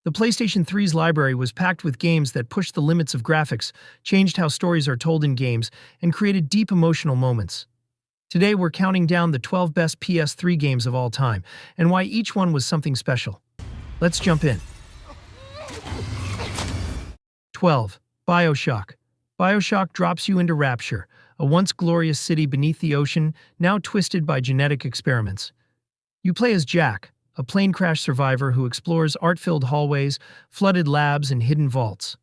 The PlayStation 3's library was packed with games that pushed the limits of graphics, changed how stories are told in games, and created deep emotional moments. Today we're counting down the 12 best PS3 games of all time, and why each one was something special. Let's jump in. 12. BioShock. BioShock drops you into Rapture, a once glorious city beneath the ocean, now twisted by genetic experiments. You play as Jack, a plane crash survivor who explores art-filled hallways, flooded labs, and hidden vaults.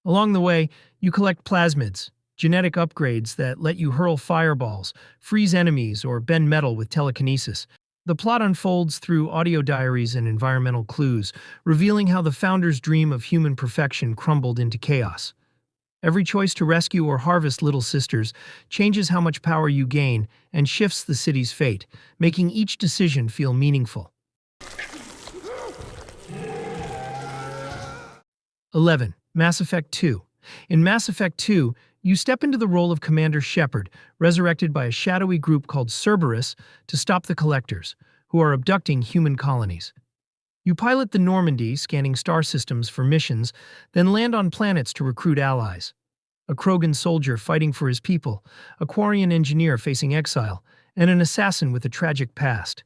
Along the way, you collect plasmids, genetic upgrades that let you hurl fireballs, freeze enemies, or bend metal with telekinesis. The plot unfolds through audio diaries and environmental clues, revealing how the founder's dream of human perfection crumbled into chaos. Every choice to rescue or harvest little sisters changes how much power you gain and shifts the city's fate, making each decision feel meaningful. 11. Mass Effect 2. In Mass Effect 2, you step into the role of Commander Shepard, resurrected by a shadowy group called Cerberus to stop the Collectors, who are abducting human colonies. You pilot the Normandy, scanning star systems for missions, then land on planets to recruit allies. A Krogan soldier fighting for his people, a Quarian engineer facing exile, and an assassin with a tragic past.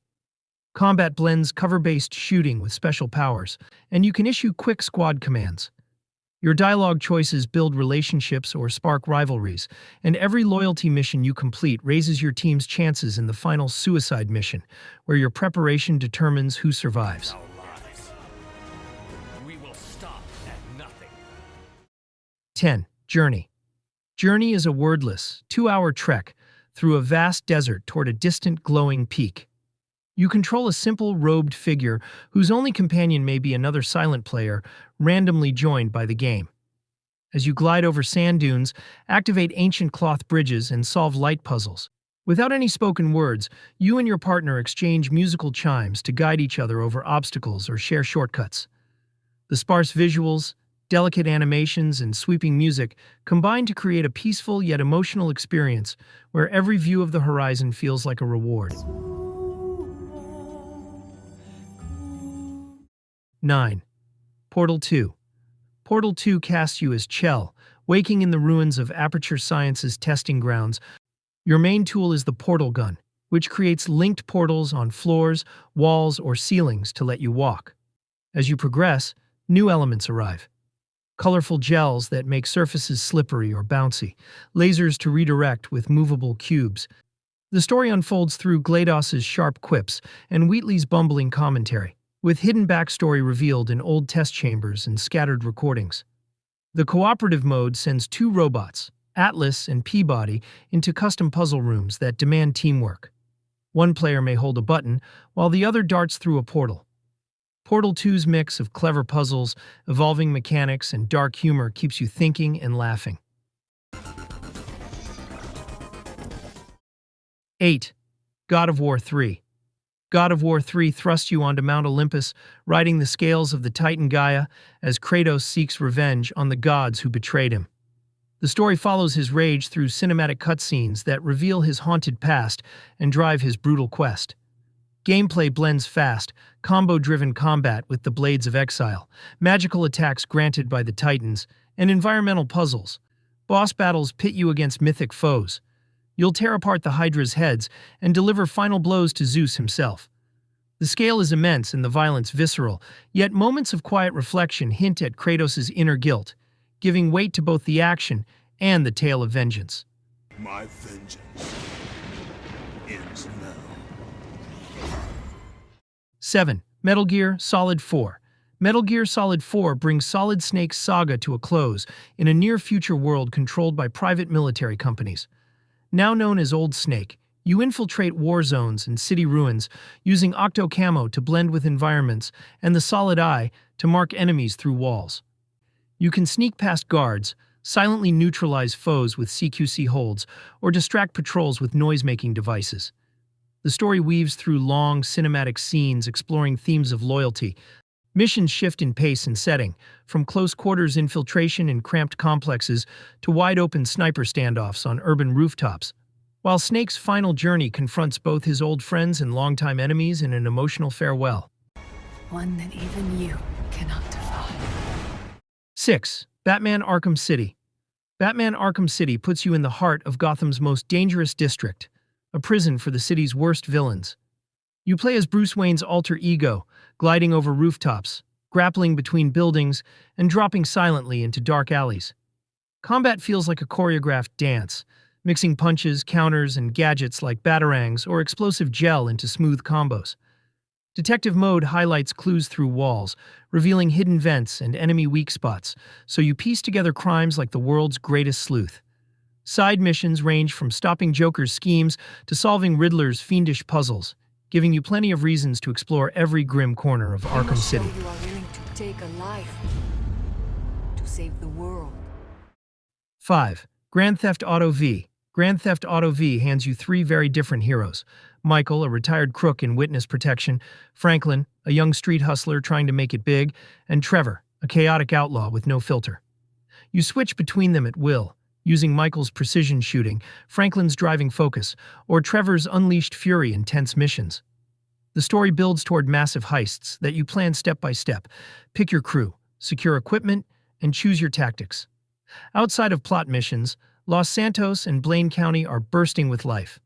Combat blends cover-based shooting with special powers, and you can issue quick squad commands. Your dialogue choices build relationships or spark rivalries, and every loyalty mission you complete raises your team's chances in the final suicide mission, where your preparation determines who survives. 10. Journey. Journey is a wordless, 2-hour trek through a vast desert toward a distant glowing peak. You control a simple, robed figure whose only companion may be another silent player, randomly joined by the game. As you glide over sand dunes, activate ancient cloth bridges, and solve light puzzles. Without any spoken words, you and your partner exchange musical chimes to guide each other over obstacles or share shortcuts. The sparse visuals, delicate animations, and sweeping music combine to create a peaceful yet emotional experience where every view of the horizon feels like a reward. 9. Portal 2. Portal 2 casts you as Chell, waking in the ruins of Aperture Science's testing grounds. Your main tool is the portal gun, which creates linked portals on floors, walls, or ceilings to let you walk. As you progress, new elements arrive. Colorful gels that make surfaces slippery or bouncy, lasers to redirect with movable cubes. The story unfolds through GLaDOS's sharp quips and Wheatley's bumbling commentary, with hidden backstory revealed in old test chambers and scattered recordings. The cooperative mode sends 2 robots, Atlas and Peabody, into custom puzzle rooms that demand teamwork. One player may hold a button, while the other darts through a portal. Portal 2's mix of clever puzzles, evolving mechanics, and dark humor keeps you thinking and laughing. 8. God of War 3. God of War 3 thrusts you onto Mount Olympus, riding the scales of the Titan Gaia as Kratos seeks revenge on the gods who betrayed him. The story follows his rage through cinematic cutscenes that reveal his haunted past and drive his brutal quest. Gameplay blends fast, combo-driven combat with the Blades of Exile, magical attacks granted by the Titans, and environmental puzzles. Boss battles pit you against mythic foes. You'll tear apart the Hydra's heads and deliver final blows to Zeus himself. The scale is immense and the violence visceral, yet moments of quiet reflection hint at Kratos' inner guilt, giving weight to both the action and the tale of vengeance. My vengeance ends now. 7. Metal Gear Solid 4. Metal Gear Solid 4 brings Solid Snake's saga to a close in a near-future world controlled by private military companies. Now known as Old Snake, you infiltrate war zones and city ruins, using Octo Camo to blend with environments and the Solid Eye to mark enemies through walls. You can sneak past guards, silently neutralize foes with CQC holds, or distract patrols with noise-making devices. The story weaves through long, cinematic scenes exploring themes of loyalty. Missions shift in pace and setting, from close-quarters infiltration in cramped complexes to wide-open sniper standoffs on urban rooftops, while Snake's final journey confronts both his old friends and longtime enemies in an emotional farewell. One that even you cannot defy. 6. Batman Arkham City. Batman Arkham City puts you in the heart of Gotham's most dangerous district, a prison for the city's worst villains. You play as Bruce Wayne's alter ego, gliding over rooftops, grappling between buildings, and dropping silently into dark alleys. Combat feels like a choreographed dance, mixing punches, counters, and gadgets like batarangs or explosive gel into smooth combos. Detective mode highlights clues through walls, revealing hidden vents and enemy weak spots, so you piece together crimes like the world's greatest sleuth. Side missions range from stopping Joker's schemes to solving Riddler's fiendish puzzles, giving you plenty of reasons to explore every grim corner of Arkham City. You are willing to take a life to save the world. 5. Grand Theft Auto V. Grand Theft Auto V hands you three very different heroes. Michael, a retired crook in witness protection, Franklin, a young street hustler trying to make it big, and Trevor, a chaotic outlaw with no filter. You switch between them at will, using Michael's precision shooting, Franklin's driving focus, or Trevor's unleashed fury in tense missions. The story builds toward massive heists that you plan step by step. Pick your crew, secure equipment, and choose your tactics. Outside of plot missions, Los Santos and Blaine County are bursting with life.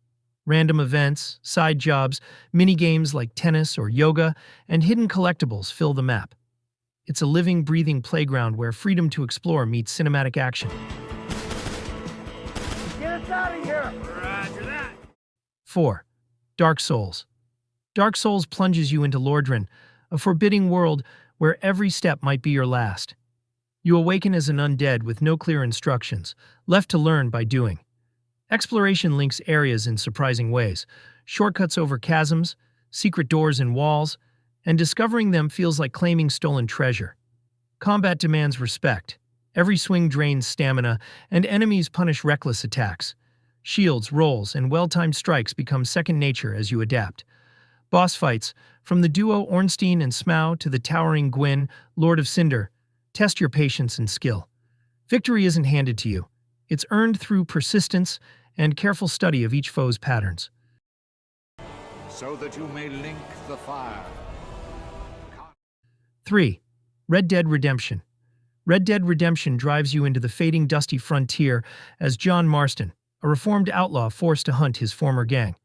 Random events, side jobs, mini-games like tennis or yoga, and hidden collectibles fill the map. It's a living, breathing playground where freedom to explore meets cinematic action. Get us out of here! Roger that! 4. Dark Souls. Dark Souls plunges you into Lordran, a forbidding world where every step might be your last. You awaken as an undead with no clear instructions, left to learn by doing. Exploration links areas in surprising ways, shortcuts over chasms, secret doors in walls, and discovering them feels like claiming stolen treasure. Combat demands respect. Every swing drains stamina, and enemies punish reckless attacks. Shields, rolls, and well-timed strikes become second nature as you adapt. Boss fights, from the duo Ornstein and Smaug to the towering Gwyn, Lord of Cinder, test your patience and skill. Victory isn't handed to you. It's earned through persistence and careful study of each foe's patterns. So that you may link the fire. 3. Red Dead Redemption. Red Dead Redemption drives you into the fading dusty frontier as John Marston, a reformed outlaw forced to hunt his former gang.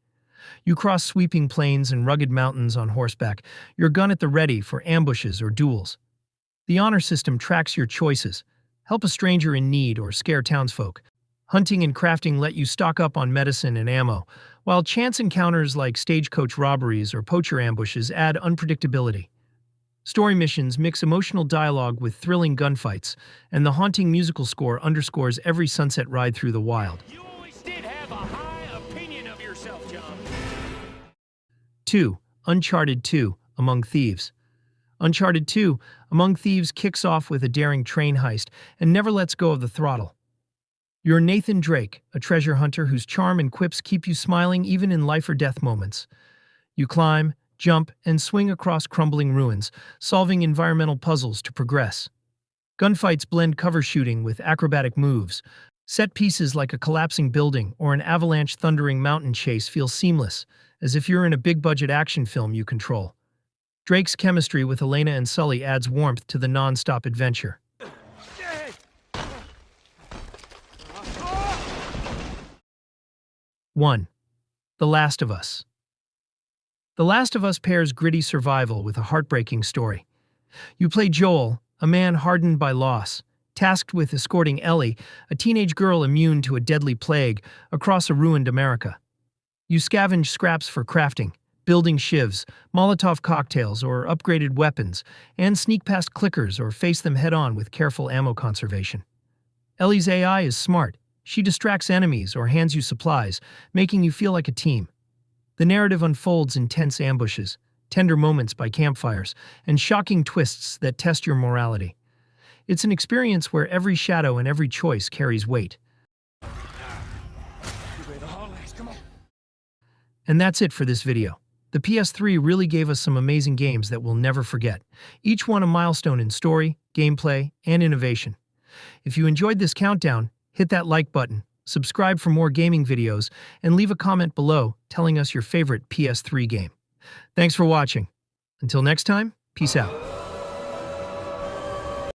You cross sweeping plains and rugged mountains on horseback, your gun at the ready for ambushes or duels. The honor system tracks your choices. Help a stranger in need or scare townsfolk. Hunting and crafting let you stock up on medicine and ammo, while chance encounters like stagecoach robberies or poacher ambushes add unpredictability. Story missions mix emotional dialogue with thrilling gunfights, and the haunting musical score underscores every sunset ride through the wild. You always did have a high opinion of yourself, John. 2. Uncharted 2: Among Thieves. Uncharted 2: Among Thieves kicks off with a daring train heist and never lets go of the throttle. You're Nathan Drake, a treasure hunter whose charm and quips keep you smiling even in life-or-death moments. You climb, jump, and swing across crumbling ruins, solving environmental puzzles to progress. Gunfights blend cover shooting with acrobatic moves. Set pieces like a collapsing building or an avalanche thundering mountain chase feel seamless, as if you're in a big-budget action film you control. Drake's chemistry with Elena and Sully adds warmth to the non-stop adventure. 1. The Last of Us. The Last of Us pairs gritty survival with a heartbreaking story. You play Joel, a man hardened by loss, tasked with escorting Ellie, a teenage girl immune to a deadly plague, across a ruined America. You scavenge scraps for crafting, building shivs, Molotov cocktails, or upgraded weapons, and sneak past clickers or face them head-on with careful ammo conservation. Ellie's AI is smart. She distracts enemies or hands you supplies, making you feel like a team. The narrative unfolds in tense ambushes, tender moments by campfires, and shocking twists that test your morality. It's an experience where every shadow and every choice carries weight. And that's it for this video. The PS3 really gave us some amazing games that we'll never forget, each one a milestone in story, gameplay, and innovation. If you enjoyed this countdown, hit that like button, subscribe for more gaming videos, and leave a comment below telling us your favorite PS3 game. Thanks for watching. Until next time, peace out.